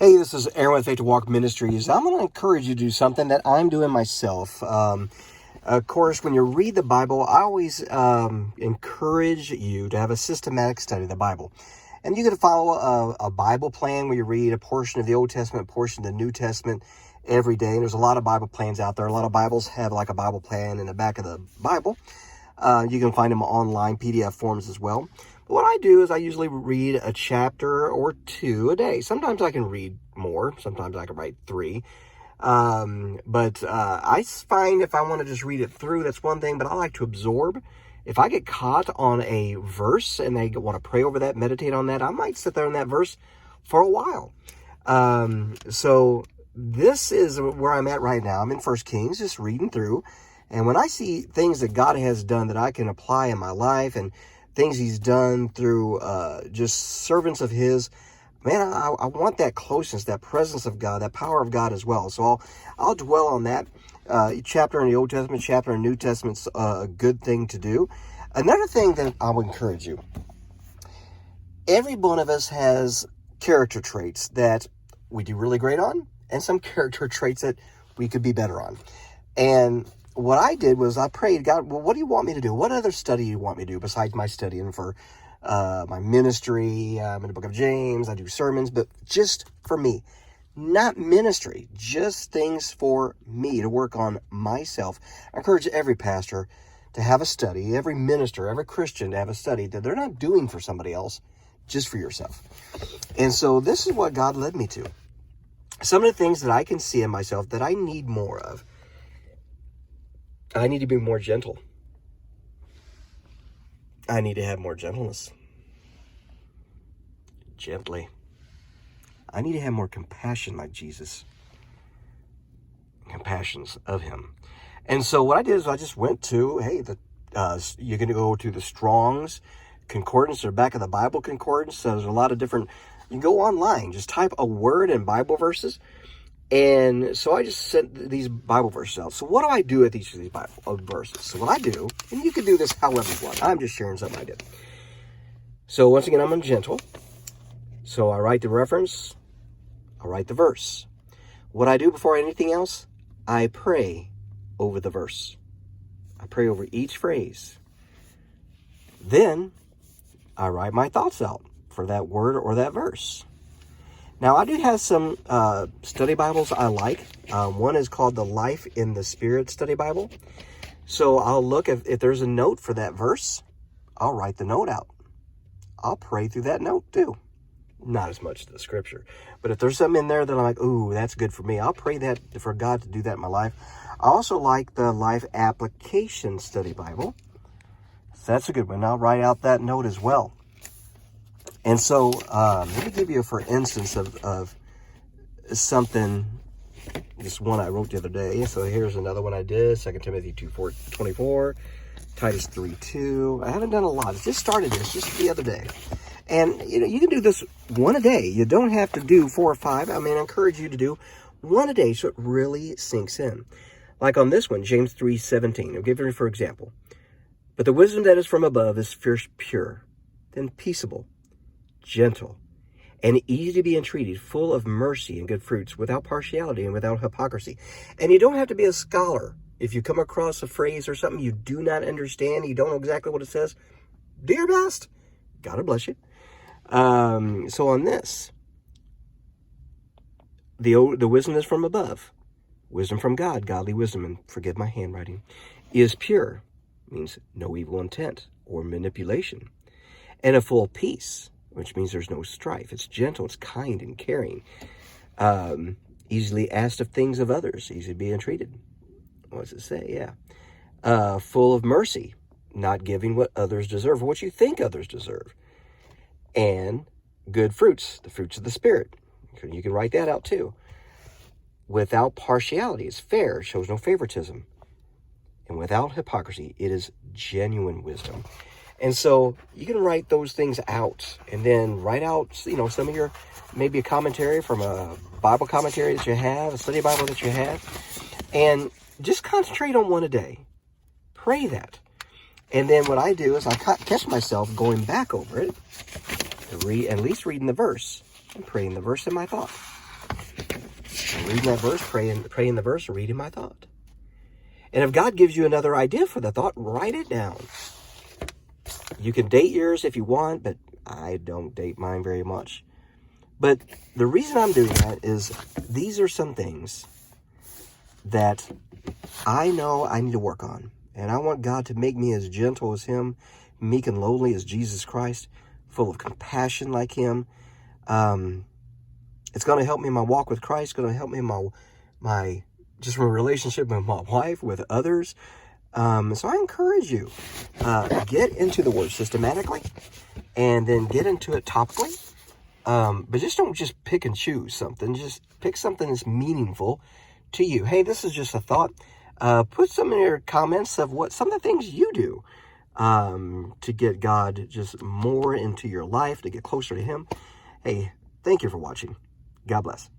Hey, this is Aaron with Faith to Walk Ministries. I'm going to encourage you to do something that I'm doing myself. Of course, when you read the Bible, I always encourage you to have a systematic study of the Bible. And you can follow a Bible plan where you read a portion of the Old Testament, a portion of the New Testament every day. And there's a lot of Bible plans out there. A lot of Bibles have like a Bible plan in the back of the Bible. You can find them online, PDF forms as well. But what I do is I usually read a chapter or two a day. Sometimes I can read more. Sometimes I can write 3. But I find if I want to just read it through, that's one thing. But I like to absorb. If I get caught on a verse and I want to pray over that, meditate on that, I might sit there in that verse for a while. So this is where I'm at right now. I'm in 1 Kings, just reading through. And when I see things that God has done that I can apply in my life and things he's done through just servants of his, man, I want that closeness, that presence of God, that power of God as well. So I'll dwell on that. Chapter in the Old Testament, chapter in the New Testament's a good thing to do. Another thing that I would encourage you, every one of us has character traits that we do really great on and some character traits that we could be better on. And what I did was I prayed, God, well, what do you want me to do? What other study do you want me to do besides my studying for my ministry? I'm in the book of James. I do sermons, but just for me, not ministry, just things for me to work on myself. I encourage every pastor to have a study, every minister, every Christian to have a study that they're not doing for somebody else, just for yourself. And so this is what God led me to. Some of the things that I can see in myself that I need more of. I need to be more gentle. I need to have more gentleness. Gently. I need to have more compassion like Jesus. Compassions of him. And so what I did is I just went to, hey, you're going to go to the Strong's Concordance or back of the Bible Concordance. So there's a lot of different, you can go online, just type a word in Bible verses. And so I just sent these Bible verses out. So what do I do with each of these Bible verses? So what I do, and you can do this however you want. I'm just sharing something I did. So once again, I'm gentle. So I write the reference. I write the verse. What I do before anything else, I pray over the verse. I pray over each phrase. Then I write my thoughts out for that word or that verse. Now, I do have some study Bibles I like. One is called the Life in the Spirit Study Bible. So I'll look if there's a note for that verse, I'll write the note out. I'll pray through that note too. Not as much the scripture. But if there's something in there that I'm like, ooh, that's good for me, I'll pray that for God to do that in my life. I also like the Life Application Study Bible. So that's a good one. I'll write out that note as well. And so, let me give you, for instance, of something, this one I wrote the other day. So here's another one I did, 2 Timothy 2:24, Titus 3:2. I haven't done a lot. I just started this just the other day. And, you can do this one a day. You don't have to do 4 or 5. I mean, I encourage you to do one a day so it really sinks in. Like on this one, James 3:17. I'll give you for example. But the wisdom that is from above is first pure, then peaceable, gentle, and easy to be entreated, full of mercy and good fruits, without partiality and without hypocrisy. And you don't have to be a scholar. If you come across a phrase or something you do not understand, you don't know exactly what it says, do your best. God bless you. So on this, the wisdom is from above, wisdom from God, godly wisdom, and forgive my handwriting, is pure, means no evil intent or manipulation, and a full peace, which means there's no strife. It's gentle, it's kind and caring. Easily asked of things of others, easy to be entreated. What does it say? Yeah. Full of mercy, not giving what others deserve, or what you think others deserve. And good fruits, the fruits of the Spirit. You can write that out too. Without partiality, it's fair, shows no favoritism. And without hypocrisy, it is genuine wisdom. And so you can write those things out and then write out, some of your, maybe a commentary from a Bible commentary that you have, a study Bible that you have, and just concentrate on one a day. Pray that. And then what I do is I catch myself going back over it, at least reading the verse and praying the verse in my thought. reading that verse, praying the verse, or reading my thought. And if God gives you another idea for the thought, write it down. You can date yours if you want, but I don't date mine very much. But the reason I'm doing that is these are some things that I know I need to work on. And I want God to make me as gentle as him, meek and lowly as Jesus Christ, full of compassion like him. It's going to help me in my walk with Christ. It's going to help me in my just my relationship with my wife, with others. So I encourage you, get into the word systematically, and then get into it topically. But just don't just pick and choose something. Just pick something that's meaningful to you. Hey, this is just a thought. Put some in your comments of what some of the things you do to get God just more into your life, to get closer to him. Hey, thank you for watching. God bless.